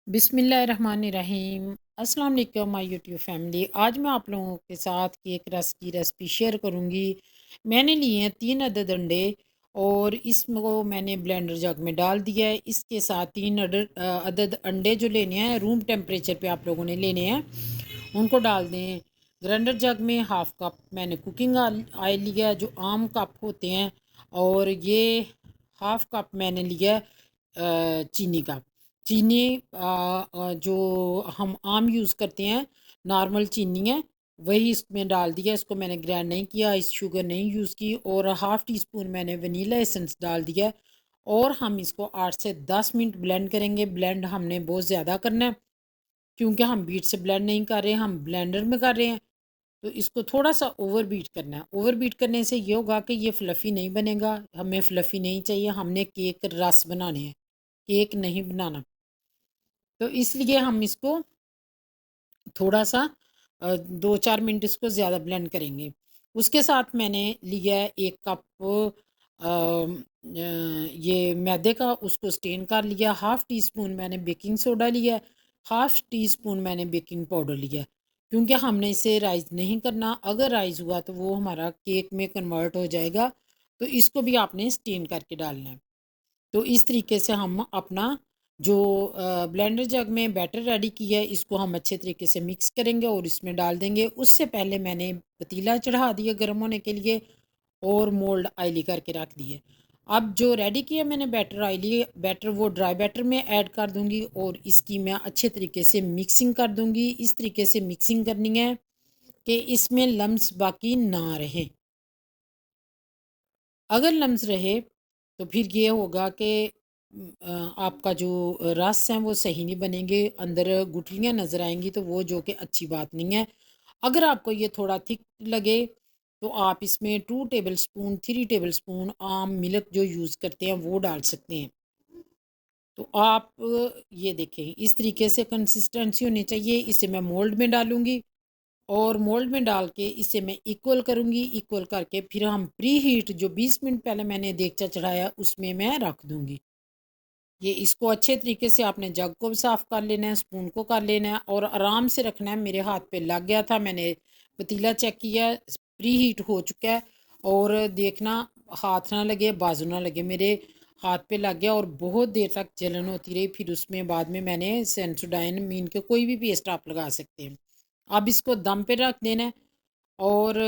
बिस्मिल्लाहिर्रहमानिर्रहीम। अस्सलाम वालेकुम माय यूट्यूब फैमिली। आज मैं आप लोगों के साथ केक रस की रेसिपी शेयर करूंगी। मैंने लिए हैं 3 अदद अंडे और इसको मैंने ब्लेंडर जग में डाल दिया है। इसके साथ 3 अदद अंडे जो लेने हैं रूम टेम्परेचर पे आप लोगों ने लेने हैं, उनको डाल दें। ग्राइंडर जग में हाफ़ कप मैंने कुकिंग ऑयल लिया है जो आम कप होते हैं, और ये हाफ़ कप मैंने लिया है चीनी का। चीनी जो हम आम यूज़ करते हैं, नॉर्मल चीनी है, वही इसमें डाल दिया। इसको मैंने ग्राइंड नहीं किया, इस शुगर नहीं यूज़ की, और हाफ़ टी स्पून मैंने वनीला एसेंस डाल दिया। और हम इसको 8 से 10 मिनट ब्लेंड करेंगे। ब्लेंड हमने बहुत ज़्यादा करना है क्योंकि हम बीट से ब्लेंड नहीं कर रहे हैं, हम ब्लेंडर में कर रहे हैं। तो इसको थोड़ा सा ओवर बीट करना है। ओवर बीट करने से ये होगा कि ये फ्लफ़ी नहीं बनेगा, हमें फ्लफ़ी नहीं चाहिए, हमने केक रस बनाने हैं, केक नहीं बनाना। तो इसलिए हम इसको थोड़ा सा 2-4 मिनट इसको ज़्यादा ब्लेंड करेंगे। उसके साथ मैंने लिया है 1 कप ये मैदे का, उसको स्टेन कर लिया। हाफ़ टी स्पून मैंने बेकिंग सोडा लिया है, हाफ़ टी स्पून मैंने बेकिंग पाउडर लिया है, क्योंकि हमने इसे राइज़ नहीं करना। अगर राइज़ हुआ तो वो हमारा केक में कन्वर्ट हो जाएगा, तो इसको भी आपने स्टेन करके डालना है। तो इस तरीके से हम अपना जो ब्लेंडर जग में बैटर रेडी किया है, इसको हम अच्छे तरीके से मिक्स करेंगे और इसमें डाल देंगे। उससे पहले मैंने पतीला चढ़ा दिया गर्म होने के लिए और मोल्ड आयली करके रख दिए। अब जो रेडी किया मैंने बैटर, आयली बैटर, वो ड्राई बैटर में ऐड कर दूंगी और इसकी मैं अच्छे तरीके से मिक्सिंग कर दूंगी। इस तरीके से मिक्सिंग करनी है कि इसमें लम्स बाकी ना रहे। अगर लम्स रहे तो फिर ये होगा कि आपका जो रस हैं वो सही नहीं बनेंगे, अंदर गुठलियाँ नज़र आएंगी, तो वो जो कि अच्छी बात नहीं है। अगर आपको ये थोड़ा थिक लगे तो आप इसमें 2 टेबल स्पून 3 टेबल स्पून आम मिल्क जो यूज़ करते हैं वो डाल सकते हैं। तो आप ये देखें, इस तरीके से कंसिस्टेंसी होनी चाहिए। इसे मैं मोल्ड में डालूंगी और मोल्ड में डाल के इसे मैं इक्वल करूँगी। इक्वल करके फिर हम प्री हीट जो 20 मिनट पहले मैंने देगचा चढ़ाया उसमें मैं रख दूँगी। ये इसको अच्छे तरीके से आपने जग को भी साफ़ कर लेना है, स्पून को कर लेना है और आराम से रखना है। मेरे हाथ पे लग गया था, मैंने पतीला चेक किया, प्री हीट हो चुका है। और देखना, हाथ ना लगे, बाजू ना लगे, मेरे हाथ पे लग गया और बहुत देर तक जलन होती रही। फिर उसमें बाद में मैंने सेंसोडाइन मीन के कोई भी पेस्ट आप लगा सकते हैं। अब इसको दम पे रख देना है और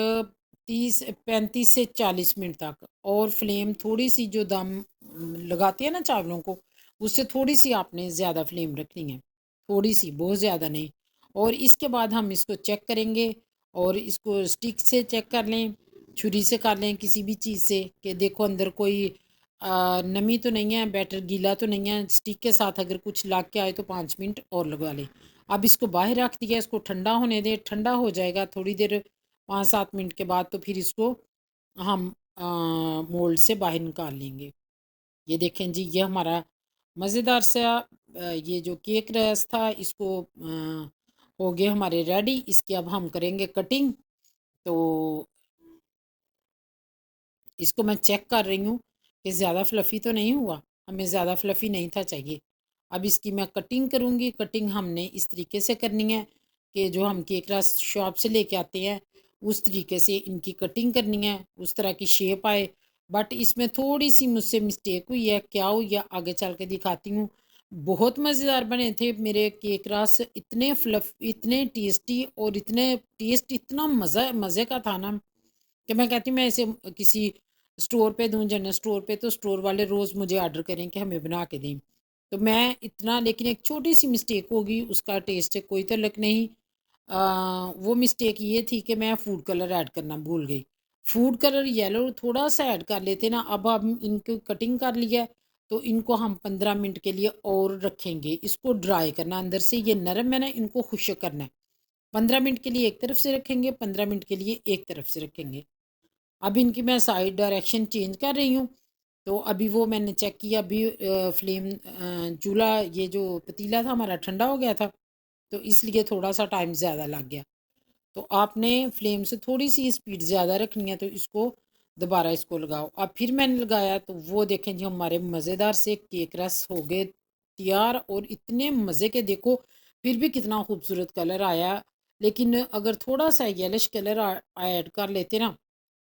30 35 से 40 मिनट तक। और फ्लेम थोड़ी सी, जो दम लगाते हैं ना चावलों को, उससे थोड़ी सी आपने ज़्यादा फ्लेम रखनी है, थोड़ी सी, बहुत ज़्यादा नहीं। और इसके बाद हम इसको चेक करेंगे और इसको स्टिक से चेक कर लें, छुरी से कर लें, किसी भी चीज़ से, कि देखो अंदर कोई नमी तो नहीं है, बैटर गीला तो नहीं है। स्टिक के साथ अगर कुछ लग के आए तो 5 मिनट और लगवा लें। अब इसको बाहर रख दिया, इसको ठंडा होने दें। ठंडा हो जाएगा थोड़ी देर, 5-7 मिनट के बाद, तो फिर इसको हम मोल्ड से बाहर निकाल लेंगे। ये देखें जी, ये हमारा मज़ेदार सा ये जो केक रस था, इसको हो गए हमारे रेडी। इसकी अब हम करेंगे कटिंग। तो इसको मैं चेक कर रही हूँ कि ज़्यादा फ्लफ़ी तो नहीं हुआ, हमें ज़्यादा फ्लफ़ी नहीं था चाहिए। अब इसकी मैं कटिंग करूँगी। कटिंग हमने इस तरीके से करनी है कि जो हम केक रस शॉप से लेके आते हैं उस तरीके से इनकी कटिंग करनी है, उस तरह की शेप आए। बट इसमें थोड़ी सी मुझसे मिस्टेक हुई है, क्या हुई है आगे चल के दिखाती हूँ। बहुत मज़ेदार बने थे मेरे केक रस, इतने इतने टेस्टी, और इतने टेस्ट, इतना मज़ा मज़े का था ना कि मैं कहती हूँ मैं इसे किसी स्टोर पे दूँ, जनरल स्टोर पे, तो स्टोर वाले रोज़ मुझे ऑर्डर करें कि हमें बना के दें। तो मैं इतना, लेकिन एक छोटी सी मिस्टेक होगी, उसका टेस्ट से कोई तल्लुक नहीं। वो मिस्टेक ये थी कि मैं फूड कलर ऐड करना भूल गई। फूड कलर येलो थोड़ा सा ऐड कर लेते ना। अब हम इनको कटिंग कर लिया है, तो इनको हम 15 मिनट के लिए और रखेंगे। इसको ड्राई करना, अंदर से ये नरम है ना, इनको खुश्क करना है। 15 मिनट के लिए एक तरफ से रखेंगे, 15 मिनट के लिए एक तरफ से रखेंगे। अब इनकी मैं साइड डायरेक्शन चेंज कर रही हूँ। तो अभी वो मैंने चेक किया, अभी फ्लेम, चूल्हा, ये जो पतीला था हमारा ठंडा हो गया था, तो इसलिए थोड़ा सा टाइम ज़्यादा लग गया। तो आपने फ्लेम से थोड़ी सी स्पीड ज़्यादा रखनी है, तो इसको दोबारा इसको लगाओ। अब फिर मैंने लगाया तो वो देखें जी, हमारे मज़ेदार से केक रस हो गए तैयार और इतने मज़े के, देखो फिर भी कितना खूबसूरत कलर आया। लेकिन अगर थोड़ा सा येलिश कलर ऐड कर लेते ना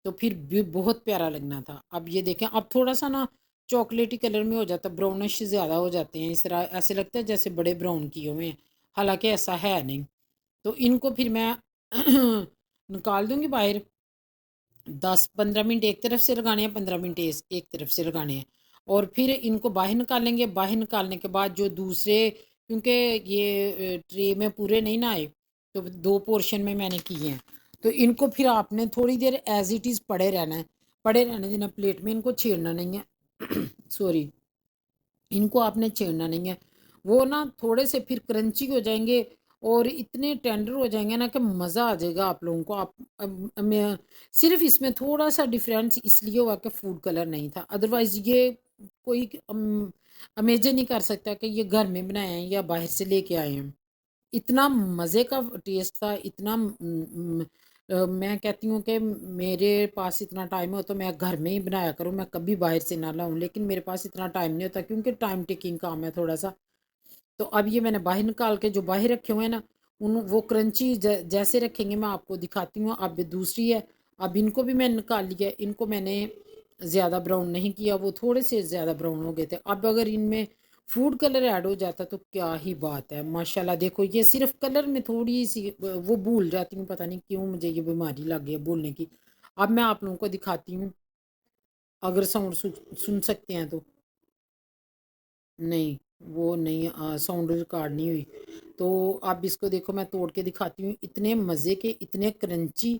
तो फिर भी बहुत प्यारा लगना था। अब ये देखें, अब थोड़ा सा ना चॉकलेटी कलर में हो जाता, ब्राउनिश ज़्यादा हो जाते हैं, इस तरह ऐसे लगता है जैसे बड़े ब्राउन किए हुए हैं, हालांकि ऐसा है नहीं। तो इनको फिर मैं निकाल दूंगी बाहर। 10-15 मिनट एक तरफ से लगाने हैं, 15 मिनट एक तरफ से लगाने हैं, और फिर इनको बाहर निकालेंगे। बाहर निकालने के बाद जो दूसरे, क्योंकि ये ट्रे में पूरे नहीं ना आए, तो 2 पोर्शन में मैंने किए हैं। तो इनको फिर आपने थोड़ी देर एज इट इज़ पड़े रहना है, पड़े रहने देना प्लेट में, इनको छेड़ना नहीं है। सॉरी, इनको आपने छेड़ना नहीं है। वो ना थोड़े से फिर क्रंची हो जाएंगे और इतने टेंडर हो जाएंगे ना कि मज़ा आ जाएगा आप लोगों को। आप मैं सिर्फ इसमें थोड़ा सा डिफरेंस इसलिए हुआ कि फूड कलर नहीं था, अदरवाइज ये कोई अमेजन नहीं कर सकता कि ये घर में बनाए हैं या बाहर से लेके आए हैं। इतना मज़े का टेस्ट था, इतना मैं कहती हूँ कि मेरे पास इतना टाइम हो तो मैं घर में ही बनाया करूँ, मैं कभी बाहर से ना लाऊं, लेकिन मेरे पास इतना टाइम नहीं होता क्योंकि टाइम टेकिंग काम है थोड़ा सा। तो अब ये मैंने बाहर निकाल के, जो बाहर रखे हुए हैं ना, उन वो क्रंची जैसे रखेंगे मैं आपको दिखाती हूँ। अब दूसरी है, अब इनको भी मैंने निकाल लिया। इनको मैंने ज़्यादा ब्राउन नहीं किया, वो थोड़े से ज़्यादा ब्राउन हो गए थे। अब अगर इनमें फूड कलर ऐड हो जाता तो क्या ही बात है, माशाल्लाह। देखो ये सिर्फ कलर में थोड़ी सी वो भूल जाती हूँ, पता नहीं क्यों मुझे ये बीमारी लग गई है भूलने की। अब मैं आप लोगों को दिखाती हूँ, अगर साउंड सुन सकते हैं तो। नहीं, वो नहीं, साउंड रिकॉर्ड नहीं हुई। तो आप इसको देखो, मैं तोड़ के दिखाती हूँ, इतने मज़े के, इतने क्रंची